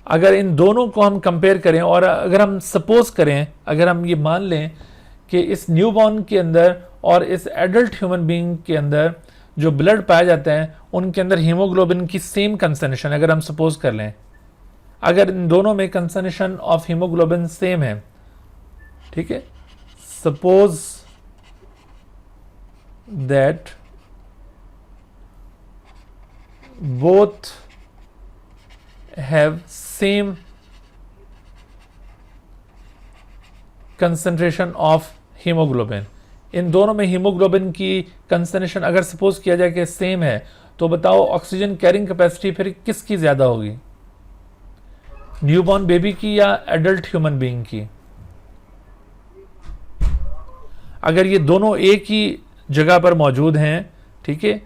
अगर इन दोनों को हम कंपेयर करें और अगर हम सपोज करें, अगर हम ये मान लें कि इस न्यूबॉर्न के अंदर और इस एडल्ट ह्यूमन बीइंग के अंदर जो ब्लड पाया जाता है उनके अंदर हीमोग्लोबिन की सेम कंसंट्रेशन, अगर हम सपोज कर लें, अगर इन दोनों में कंसंट्रेशन ऑफ हीमोग्लोबिन सेम है, ठीक है, suppose that both have same concentration of hemoglobin, इन दोनों में हीमोग्लोबिन की कंसंट्रेशन अगर सपोज किया जाए कि सेम है, तो बताओ ऑक्सीजन कैरिंग कैपेसिटी फिर किसकी ज्यादा होगी, न्यूबॉर्न बेबी की या एडल्ट ह्यूमन बीइंग की? अगर ये दोनों एक ही जगह पर मौजूद हैं, ठीक है,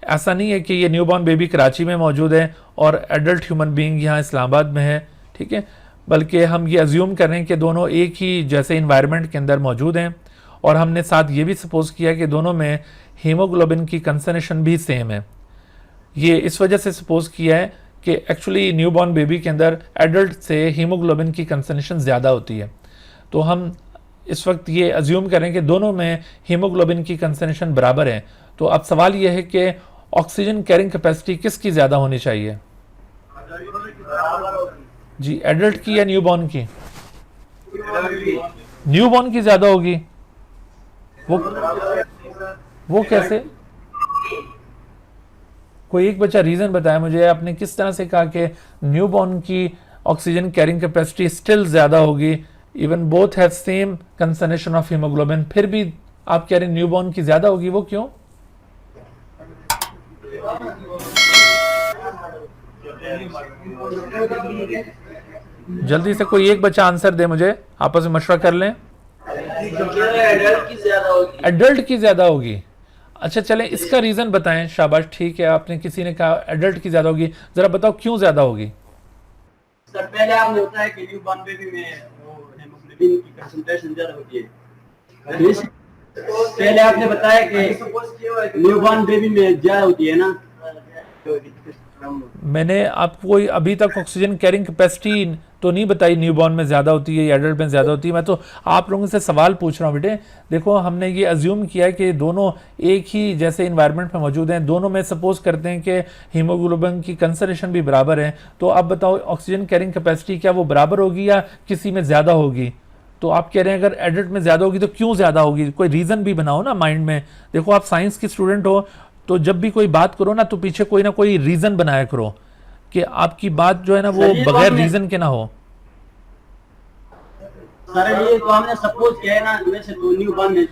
ऐसा नहीं है कि ये न्यूबॉर्न बेबी कराची में मौजूद है और एडल्ट ह्यूमन बीइंग यहाँ इस्लामाबाद में है, ठीक है, बल्कि हम ये अज्यूम कर रहे हैं कि दोनों एक ही जैसे इन्वायरमेंट के अंदर मौजूद हैं और हमने साथ ये भी सपोज किया कि दोनों में हीमोग्लोबिन की कंसंट्रेशन भी सेम है। ये इस वजह से सपोज किया है कि एक्चुअली न्यूबॉर्न बेबी के अंदर एडल्ट से हीमोग्लोबिन की कंसंट्रेशन ज़्यादा होती है, तो हम इस वक्त ये अज्यूम करें कि दोनों में हीमोग्लोबिन की कंसंट्रेशन बराबर है। तो अब सवाल ये है कि ऑक्सीजन कैरिंग कैपेसिटी किसकी ज़्यादा होनी चाहिए जी, एडल्ट की या न्यूबॉर्न की? न्यूबॉर्न की ज़्यादा होगी। वो कैसे? कोई एक बच्चा रीज़न बताया मुझे, आपने किस तरह से कहा कि न्यूबॉर्न की ऑक्सीजन कैरिंग कैपेसिटी स्टिल ज़्यादा होगी, even both have same concentration of haemoglobin, फिर भी आप कह रहे हैं न्यूबॉर्न की ज़्यादा होगी, वो क्यों? जल्दी से कोई एक बच्चा आंसर दे मुझे, आपस में मशवरा कर लें। एडल्ट की ज्यादा होगी। अच्छा चलें, इसका रीजन बताएं। शाबाश, ठीक है, आपने किसी ने कहा एडल्ट की ज्यादा होगी, जरा बताओ क्यों ज्यादा होगी? सर पहले आपने होता है कि न्यूबॉर्न बेबी में वो हेमोग्लोबिन की कंसंट्रेशन ज्यादा होती है, पहले आपने बताया कि न्यूबॉर्न बेबी में ज्यादा होती है ना, मैंने आपको अभी तक ऑक्सीजन कैरिंग कैपेसिटी तो नहीं बताई न्यूबॉर्न में ज़्यादा होती है या एडल्ट में ज़्यादा होती है। मैं तो आप लोगों से सवाल पूछ रहा हूँ बेटे। देखो, हमने ये अज्यूम किया कि दोनों एक ही जैसे इन्वायरमेंट में मौजूद हैं, दोनों में सपोज करते हैं कि हीमोग्लोबिन की कंसंट्रेशन भी बराबर है, तो आप बताओ ऑक्सीजन कैरिंग कैपेसिटी क्या वो बराबर होगी या किसी में ज़्यादा होगी? तो आप कह रहे हैं अगर एडल्ट में ज़्यादा होगी तो क्यों ज़्यादा होगी? कोई रीज़न भी बनाओ ना माइंड में। देखो, आप साइंस की स्टूडेंट हो तो जब भी कोई बात करो ना तो पीछे कोई ना कोई रीज़न बनाया करो कि आपकी बात जो है ना वो बगैर रीज़न के ना हो। सर ये तो हमने सपोज किया है ना, वैसे तो न्यूबॉर्न।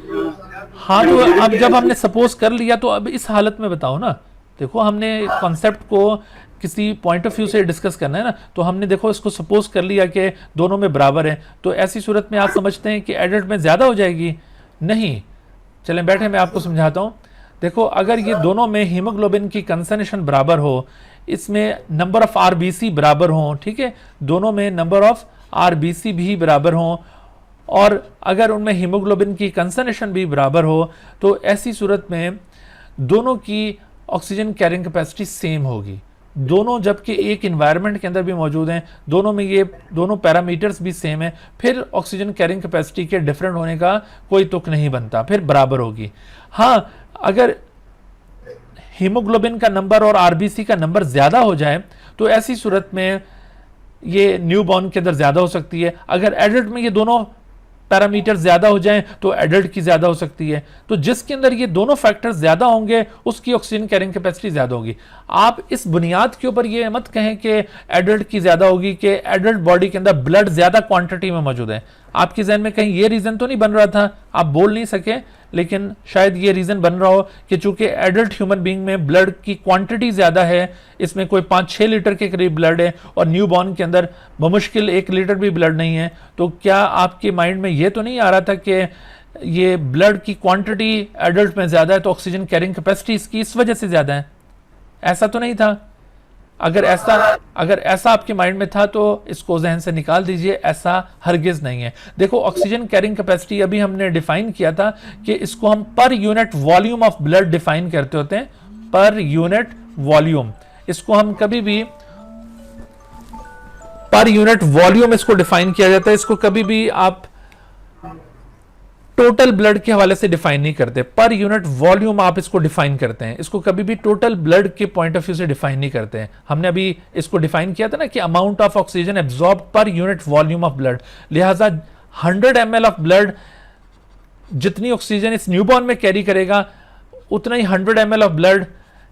हाँ, तो अब जब हमने सपोज कर लिया तो अब इस हालत में बताओ ना। देखो, हमने कॉन्सेप्ट को किसी पॉइंट ऑफ व्यू से डिस्कस करना है ना, तो हमने देखो इसको सपोज कर लिया कि दोनों में बराबर है, तो ऐसी सूरत में आप समझते हैं कि एडल्ट में ज़्यादा हो जाएगी? नहीं। चलें बैठे, मैं आपको समझाता हूँ। देखो, अगर ये दोनों में हीमोग्लोबिन की कंसंट्रेशन बराबर हो, इसमें नंबर ऑफ आरबीसी बराबर हो, ठीक है, दोनों में नंबर ऑफ आरबीसी भी बराबर हो, और अगर उनमें हीमोग्लोबिन की कंसंट्रेशन भी बराबर हो, तो ऐसी सूरत में दोनों की ऑक्सीजन कैरिंग कैपेसिटी सेम होगी। दोनों जबकि एक इन्वायरमेंट के अंदर भी मौजूद हैं, दोनों में ये दोनों पैरामीटर्स भी सेम है, फिर ऑक्सीजन कैरिंग कैपेसिटी के डिफरेंट होने का कोई तुक नहीं बनता, फिर बराबर होगी। हाँ, अगर हीमोग्लोबिन का नंबर और आरबीसी का नंबर ज़्यादा हो जाए तो ऐसी सूरत में ये न्यूबॉर्न के अंदर ज़्यादा हो सकती है। अगर एडल्ट में ये दोनों पैरामीटर ज़्यादा हो जाएं तो एडल्ट की ज़्यादा हो सकती है। तो जिसके अंदर ये दोनों फैक्टर्स ज़्यादा होंगे उसकी ऑक्सीजन कैरिंग कैपेसिटी ज़्यादा होगी। आप इस बुनियाद के ऊपर ये मत कहें कि एडल्ट की ज़्यादा होगी कि एडल्ट बॉडी के अंदर ब्लड ज़्यादा क्वांटिटी में मौजूद है। आपके जहन में कहीं ये रीज़न तो नहीं बन रहा था? आप बोल नहीं सके, लेकिन शायद ये रीज़न बन रहा हो कि चूंकि एडल्ट ह्यूमन बीइंग में ब्लड की क्वांटिटी ज़्यादा है, इसमें कोई 5-6 लीटर के करीब ब्लड है और न्यूबॉर्न के अंदर बमुश्किल 1 लीटर भी ब्लड नहीं है, तो क्या आपके माइंड में ये तो नहीं आ रहा था कि ये ब्लड की क्वांटिटी एडल्ट में ज़्यादा है तो ऑक्सीजन कैरिंग कैपेसिटी इसकी इस वजह से ज़्यादा है, ऐसा तो नहीं था। अगर ऐसा आपके माइंड में था तो इसको जहन से निकाल दीजिए, ऐसा हरगिज नहीं है। देखो ऑक्सीजन कैरिंग कैपेसिटी अभी हमने डिफाइन किया था कि इसको हम पर unit volume of blood define करते होते हैं, पर यूनिट वॉल्यूम। इसको हम कभी भी पर यूनिट वॉल्यूम इसको डिफाइन किया जाता है, इसको कभी भी आप टोटल ब्लड के हवाले से डिफाइन नहीं करते, पर यूनिट वॉल्यूम आप इसको डिफाइन करते हैं। इसको कभी भी टोटल ब्लड के पॉइंट ऑफ व्यू से डिफाइन नहीं करते हैं। हमने अभी इसको डिफाइन किया था ना कि अमाउंट ऑफ ऑक्सीजन एब्जॉर्ब पर यूनिट वॉल्यूम ऑफ ब्लड। लिहाजा 100 ml ऑफ ब्लड जितनी ऑक्सीजन इस न्यूबॉर्न में कैरी करेगा उतना ही 100 ml ऑफ ब्लड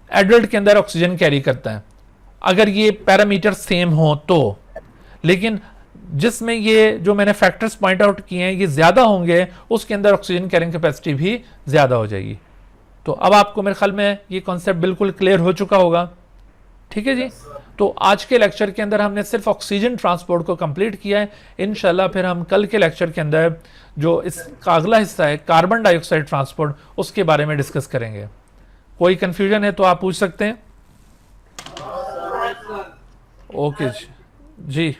एडल्ट के अंदर ऑक्सीजन कैरी करता है, अगर ये पैरामीटर सेम हो तो। लेकिन जिसमें ये जो मैंने फैक्टर्स पॉइंट आउट किए हैं ये ज्यादा होंगे, उसके अंदर ऑक्सीजन कैरिंग कैपेसिटी भी ज्यादा हो जाएगी। तो अब आपको मेरे ख्याल में ये कॉन्सेप्ट बिल्कुल क्लियर हो चुका होगा, ठीक है जी। तो आज के लेक्चर के अंदर हमने सिर्फ ऑक्सीजन ट्रांसपोर्ट को कंप्लीट किया है। इंशाल्लाह फिर हम कल के लेक्चर के अंदर जो इसका अगला हिस्सा है कार्बन डाइऑक्साइड ट्रांसपोर्ट, उसके बारे में डिस्कस करेंगे। कोई कंफ्यूजन है तो आप पूछ सकते हैं। ओके जी।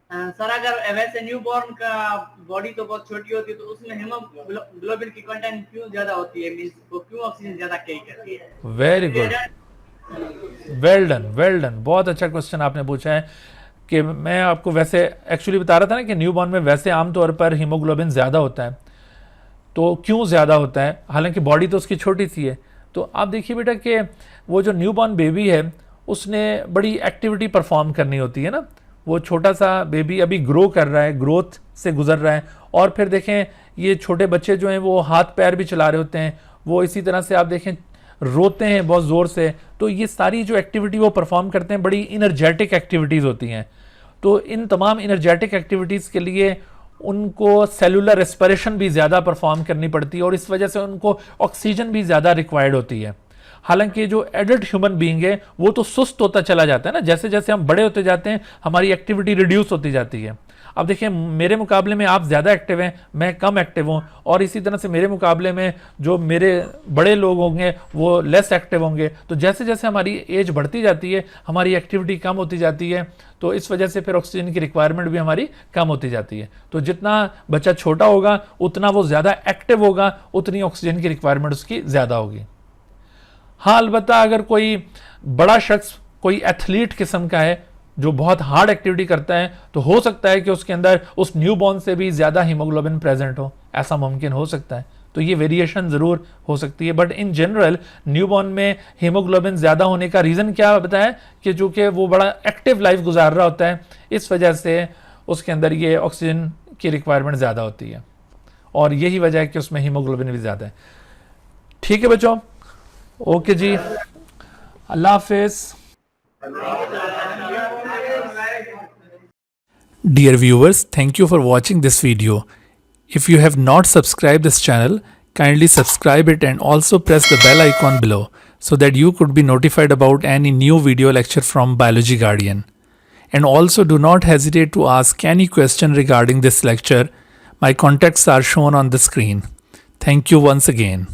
सर अगर वैसे न्यूबॉर्न का बॉडी तो बहुत छोटी होती है तो उसमें हीमोग्लोबिन की कंटेंट क्यों ज्यादा होती है, मींस वो क्यों ऑक्सीजन ज्यादा कैरी करती है? वेरी गुड, वेल डन, बहुत अच्छा क्वेश्चन आपने पूछा है। कि मैं आपको वैसे एक्चुअली बता रहा था ना कि न्यूबॉर्न में वैसे आमतौर पर हीमोग्लोबिन ज़्यादा होता है, तो क्यों ज़्यादा होता है, हालांकि बॉडी तो उसकी छोटी सी है। तो आप देखिए बेटा कि वो जो न्यूबॉर्न बेबी है उसने बड़ी एक्टिविटी परफॉर्म करनी होती है ना। वो छोटा सा बेबी अभी ग्रो कर रहा है, ग्रोथ से गुजर रहा है, और फिर देखें ये छोटे बच्चे जो हैं वो हाथ पैर भी चला रहे होते हैं, वो इसी तरह से आप देखें रोते हैं बहुत ज़ोर से। तो ये सारी जो एक्टिविटी वो परफॉर्म करते हैं बड़ी इनर्जेटिक एक्टिविटीज़ होती हैं। तो इन तमाम इनर्जेटिक एक्टिविटीज़ के लिए उनको सेलुलर रेस्पिरेशन भी ज़्यादा परफॉर्म करनी पड़ती है और इस वजह से उनको ऑक्सीजन भी ज़्यादा रिक्वायर्ड होती है। हालांकि जो एडल्ट ह्यूमन बीइंग है वो तो सुस्त होता चला जाता है ना, जैसे जैसे हम बड़े होते जाते हैं हमारी एक्टिविटी रिड्यूस होती जाती है। अब देखिए मेरे मुकाबले में आप ज़्यादा एक्टिव हैं, मैं कम एक्टिव हूँ, और इसी तरह से मेरे मुकाबले में जो मेरे बड़े लोग होंगे वो लेस एक्टिव होंगे। तो जैसे जैसे हमारी एज बढ़ती जाती है हमारी एक्टिविटी कम होती जाती है, तो इस वजह से फिर ऑक्सीजन की रिक्वायरमेंट भी हमारी कम होती जाती है। तो जितना बच्चा छोटा होगा उतना वो ज़्यादा एक्टिव होगा, उतनी ऑक्सीजन की रिक्वायरमेंट उसकी ज़्यादा होगी। हाँ अलबत्ता अगर कोई बड़ा शख्स कोई एथलीट किस्म का है जो बहुत हार्ड एक्टिविटी करता है तो हो सकता है कि उसके अंदर उस न्यूबॉर्न से भी ज़्यादा हीमोग्लोबिन प्रेजेंट हो, ऐसा मुमकिन हो सकता है। तो ये वेरिएशन ज़रूर हो सकती है, बट इन जनरल न्यूबॉर्न में हीमोग्लोबिन ज़्यादा होने का रीज़न क्या बताया कि चूँकि वो बड़ा एक्टिव लाइफ गुजार रहा होता है, इस वजह से उसके अंदर ये ऑक्सीजन की रिक्वायरमेंट ज़्यादा होती है, और यही वजह है कि उसमें हीमोग्लोबिन भी ज़्यादा है। ठीक है बच्चों, ओके जी, अल्लाह हाफिज़। Dear viewers, thank you for watching this video. If you have not subscribed this channel, kindly subscribe it and also press the bell icon below so that you could be notified about any new video lecture from Biology Guardian. And also do not hesitate to ask any question regarding this lecture. My contacts are shown on the screen. Thank you once again.